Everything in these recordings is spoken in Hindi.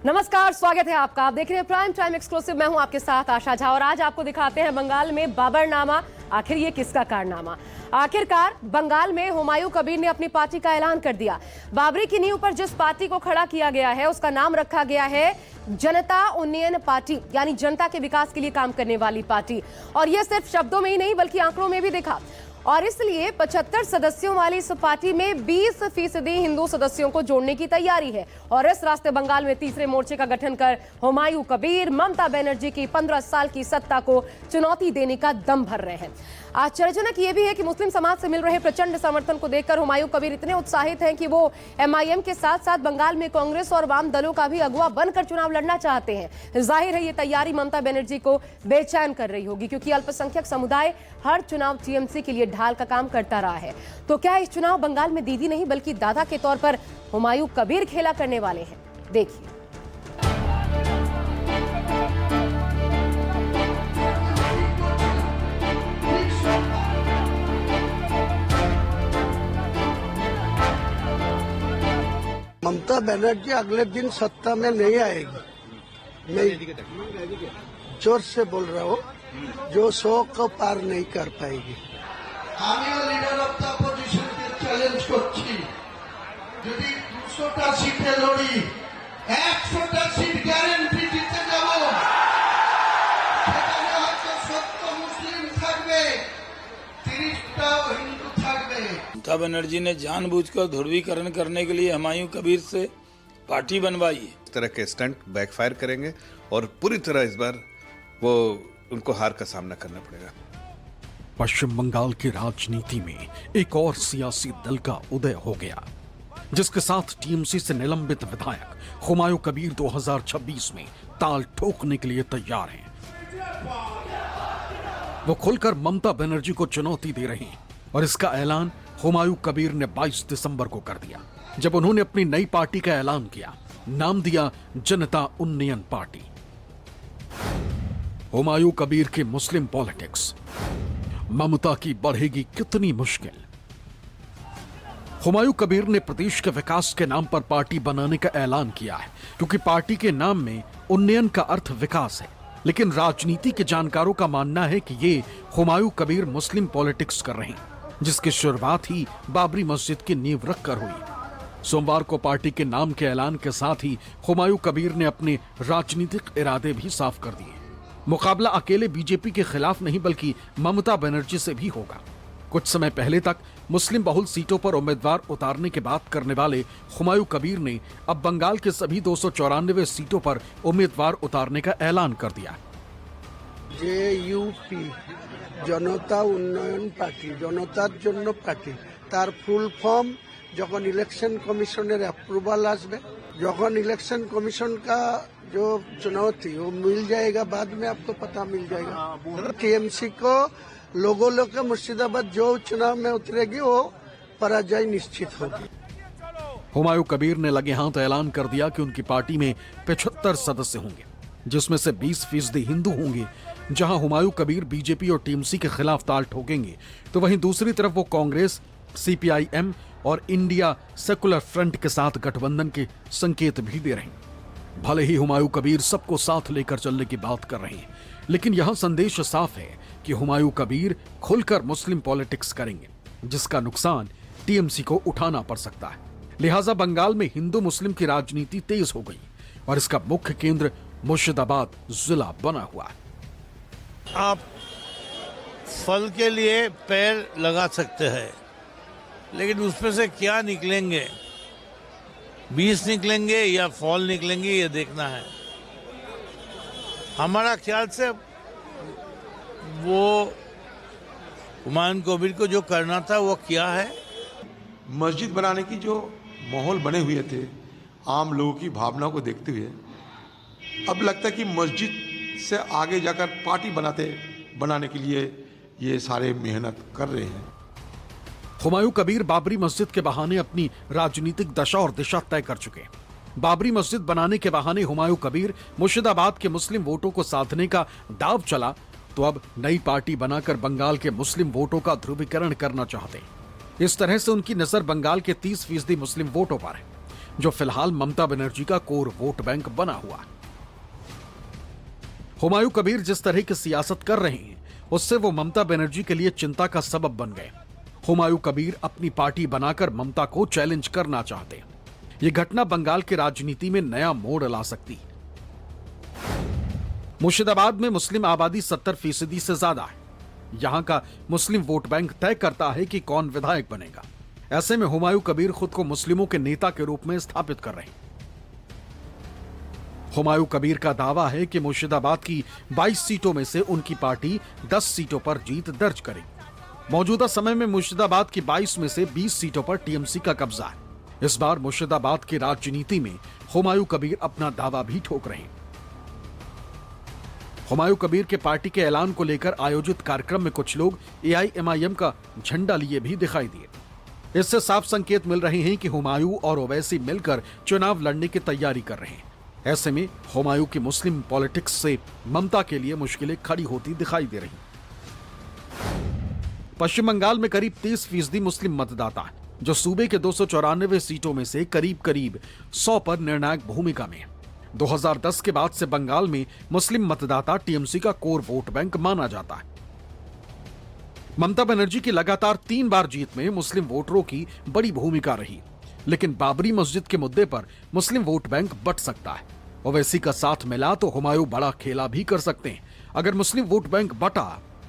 नमस्कार, स्वागत है आपका। आप देख रहे हैं प्राइम टाइम एक्सक्लूसिव। मैं हूं आपके साथ आशा झा और आज आपको दिखाते हैं बंगाल में बाबरनामा। आखिर ये किसका कारनामा? आखिरकार बंगाल में हुमायूं कबीर ने अपनी पार्टी का ऐलान कर दिया। बाबरी की नींव पर जिस पार्टी को खड़ा किया गया है उसका नाम रखा गया है जनता उन्नयन पार्टी, यानी जनता के विकास के लिए काम करने वाली पार्टी। और यह सिर्फ शब्दों में ही नहीं बल्कि आंकड़ों में भी दिखा। और इसलिए 75 सदस्यों वाली इस पार्टी में 20% हिंदू सदस्यों को जोड़ने की तैयारी है। और इस रास्ते बंगाल में तीसरे मोर्चे का गठन कर हुमायूं कबीर ममता बनर्जी की 15 साल की सत्ता को चुनौती देने का दम भर रहे हैं। आश्चर्यजनक यह भी है कि मुस्लिम समाज से मिल रहे प्रचंड समर्थन को देखकर हुमायूं कबीर इतने उत्साहित हैं कि वो MIM के साथ साथ बंगाल में कांग्रेस और वाम दलों का भी अगुवा बनकर चुनाव लड़ना चाहते हैं। जाहिर है ये तैयारी ममता बनर्जी को बेचैन कर रही होगी, क्योंकि अल्पसंख्यक समुदाय हर चुनाव TMC के लिए ढाल का काम करता रहा है। तो क्या इस चुनाव बंगाल में दीदी नहीं बल्कि दादा के तौर पर हुमायूं कबीर खेला करने वाले हैं? देखिए। ममता बनर्जी अगले दिन सत्ता में नहीं आएगी। नहीं, जोर से बोल रहा हूँ, जो 100 को पार नहीं कर पाएगी। আমিও লিডার অফ দ্য অপোজিশনকে চ্যালেঞ্জ করছি, যদি 200টা সিটে লড়ি 100টা সিট গ্যারান্টি জিতে যাব। সেখানে হয়তো 70 মুসলিম থাকবে, 30টা হিন্দু থাকবে। ममता बनर्जी ने जानबूझकर ध्रुवीकरण करने के लिए हुमायूं कबीर से पार्टी बनवाई है। इस तरह के स्टंट बैकफायर करेंगे और पूरी तरह इस बार वो उनको हार का सामना करना पड़ेगा। पश्चिम बंगाल की राजनीति में एक और सियासी दल का उदय हो गया, जिसके साथ TMC से निलंबित विधायक हुमायूं कबीर 2026 में ताल ठोकने के लिए तैयार हैं। वो खुलकर ममता बनर्जी को चुनौती दे रहे हैं और इसका ऐलान हुमायूं कबीर ने 22 दिसंबर को कर दिया, जब उन्होंने अपनी नई पार्टी का ऐलान किया। नाम दिया जनता उन्नयन पार्टी। हुमायूं कबीर की मुस्लिम पॉलिटिक्स, ममता की बढ़ेगी कितनी मुश्किल। हुमायूं कबीर ने प्रदेश के विकास के नाम पर पार्टी बनाने का ऐलान किया है, क्योंकि पार्टी के नाम में उन्नयन का अर्थ विकास है। लेकिन राजनीति के जानकारों का मानना है कि ये हुमायूं कबीर मुस्लिम पॉलिटिक्स कर रहे हैं, जिसकी शुरुआत ही बाबरी मस्जिद की नींव रखकर हुई। सोमवार को पार्टी के नाम के ऐलान के साथ ही हुमायूं कबीर ने अपने राजनीतिक इरादे भी साफ कर दिए। मुकाबला अकेले बीजेपी के खिलाफ नहीं बल्कि ममता बनर्जी से भी होगा। कुछ समय पहले तक मुस्लिम बहुल सीटों पर उम्मीदवार उतारने की बात करने वाले हुमायूं कबीर ने अब बंगाल के सभी 294 सीटों पर उम्मीदवार उतारने का ऐलान कर दिया। JUP जनता उन्नयन पार्टी, जनतार जन्य पार्टी, तार फुल फॉर्म যখন ইলেকশন কমিশনের अप्रूवल আসবে, যখন इलेक्शन कमीशन का जो चुनौती वो मिल जाएगा, बाद में आपको पता मिल जाएगा। TMC को लोगों के मुर्शिदाबाद जो चुनाव में उतरेगी वो पराजय निश्चित होगी। हुमायूं कबीर ने लगे हाथ ऐलान कर दिया कि उनकी पार्टी में 75 सदस्य होंगे, जिसमें से 20% हिंदू होंगे। जहां हुमायूं कबीर बीजेपी और TMC के खिलाफ ताल ठोकेंगे, तो वहीं दूसरी तरफ वो कांग्रेस, CPIM और इंडिया सेकुलर फ्रंट के साथ गठबंधन के संकेत भी दे रहे हैं। भले ही हुमायूं कबीर सबको साथ लेकर चलने की बात कर रहे हैं, लेकिन यहां संदेश साफ है कि हुमायूं कबीर खुलकर मुस्लिम पॉलिटिक्स करेंगे, जिसका नुकसान TMC को उठाना पड़ सकता है। लिहाजा बंगाल में हिंदू मुस्लिम की राजनीति तेज हो गई और इसका मुख्य केंद्र मुर्शिदाबाद जिला बना हुआ है। आप फल के लिए पैर लगा सकते हैं, लेकिन उसमें से क्या निकलेंगे, बीज निकलेंगे या फल निकलेंगे, ये देखना है। हमारा ख्याल से वो हुमायूं कबीर को जो करना था वो किया है। मस्जिद बनाने की जो माहौल बने हुए थे आम लोगों की भावनाओं को देखते हुए, अब लगता है कि मस्जिद से आगे जाकर पार्टी बनाने के लिए ये सारे मेहनत कर रहे हैं। हुमायूं कबीर बाबरी मस्जिद के बहाने अपनी राजनीतिक दशा और दिशा तय कर चुके हैं। बाबरी मस्जिद बनाने के बहाने हुमायूं कबीर मुर्शिदाबाद के मुस्लिम वोटों को साधने का दाव चला, तो अब नई पार्टी बनाकर बंगाल के मुस्लिम वोटों का ध्रुवीकरण करना चाहते हैं। इस तरह से उनकी नजर बंगाल के 30% मुस्लिम वोटों पर है। जो फिलहाल ममता बनर्जी का कोर वोट बैंक बना हुआ है। हुमायूं कबीर जिस तरह की सियासत कर रहे हैं उससे वो ममता बनर्जी के लिए चिंता का सबब बन गए। हुमायूं कबीर अपनी पार्टी बनाकर ममता को चैलेंज करना चाहते हैं। ये घटना बंगाल की राजनीति में नया मोड़ ला सकती है। मुर्शिदाबाद में मुस्लिम आबादी 70% से ज्यादा है। यहां का मुस्लिम वोट बैंक तय करता है कि कौन विधायक बनेगा। ऐसे में हुमायूं कबीर खुद को मुस्लिमों के नेता के रूप में स्थापित कर रहे हैं। हुमायूं कबीर का दावा है कि मुर्शिदाबाद की 22 सीटों में से उनकी पार्टी 10 सीटों पर जीत दर्ज करेगी। मौजूदा समय में मुर्शिदाबाद की 22 में से 20 सीटों पर टीएमसी का कब्जा है। इस बार मुर्शिदाबाद की राजनीति में हुमायूं कबीर अपना दावा भी ठोक रहे हैं। हुमायूं कबीर के पार्टी के ऐलान को लेकर आयोजित कार्यक्रम में कुछ लोग एआईएमआईएम का झंडा लिए भी दिखाई दिए। इससे साफ संकेत मिल रहे हैं कि हुमायूं और ओवैसी मिलकर चुनाव लड़ने की तैयारी कर रहे हैं। ऐसे में हुमायूं की मुस्लिम पॉलिटिक्स से ममता के लिए मुश्किलें खड़ी होती दिखाई दे रही। पश्चिम बंगाल में करीब 30% मुस्लिम मतदाता हैं, जो सूबे के 294 सीटों में से करीब 100 पर निर्णायक भूमिका में है। 2010 के बाद से बंगाल में मुस्लिम मतदाता टीएमसी का कोर वोट बैंक माना जाता है। ममता बनर्जी की लगातार 3 बार जीत में मुस्लिम वोटरों की बड़ी भूमिका रही, लेकिन बाबरी मस्जिद के मुद्दे पर मुस्लिम वोट बैंक बट सकता है। ओवैसी का साथ मिला तो हुमायूं बड़ा खेला भी कर सकते हैं। अगर मुस्लिम वोट बैंक बटा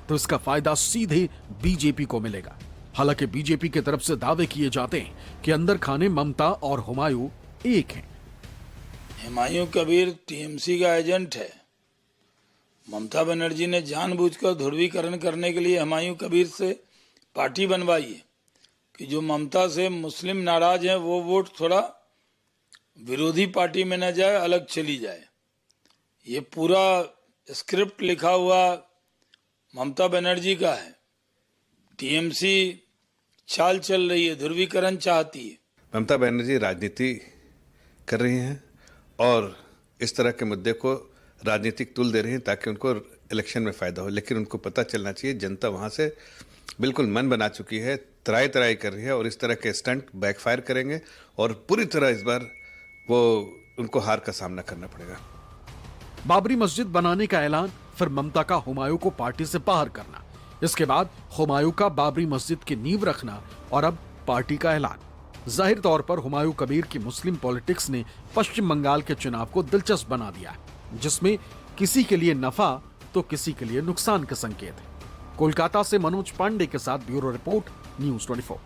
तो इसका फायदा सीधे बीजेपी को मिलेगा। हालांकि बीजेपी की तरफ से दावे किए जाते हैं कि अंदर खाने ममता और हुमायूं एक हैं। हुमायूं कबीर टीएमसी का एजेंट है। ममता बनर्जी ने जानबूझकर ध्रुवीकरण करने के लिए हुमायूं कबीर से पार्टी बनवाई है कि जो ममता से मुस्लिम नाराज हैं वो वोट थोड़ा विरोधी पार्टी में न जाए, अलग चली जाए। ये पूरा स्क्रिप्ट लिखा हुआ ममता बनर्जी का है। टीएमसी चाल चल रही है, ध्रुवीकरण चाहती है। ममता बनर्जी राजनीति कर रही हैं और इस तरह के मुद्दे को राजनीतिक तुल दे रही हैं ताकि उनको इलेक्शन में फायदा हो। लेकिन उनको पता चलना चाहिए जनता वहां से बिल्कुल मन बना चुकी है, तराई कर रही है और इस तरह के स्टंट बैकफायर करेंगे और पूरी तरह इस बार वो उनको हार का सामना करना पड़ेगा। बाबरी मस्जिद बनाने का ऐलान, फिर ममता का हुमायूं को पार्टी से बाहर करना, इसके बाद हुमायूं का बाबरी मस्जिद की नींव रखना और अब पार्टी का ऐलान। जाहिर तौर पर हुमायूं कबीर की मुस्लिम पॉलिटिक्स ने पश्चिम बंगाल के चुनाव को दिलचस्प बना दिया, जिसमें किसी के लिए नफा तो किसी के लिए नुकसान के संकेत है। कोलकाता से मनोज पांडे के साथ ब्यूरो रिपोर्ट, न्यूज़ 24।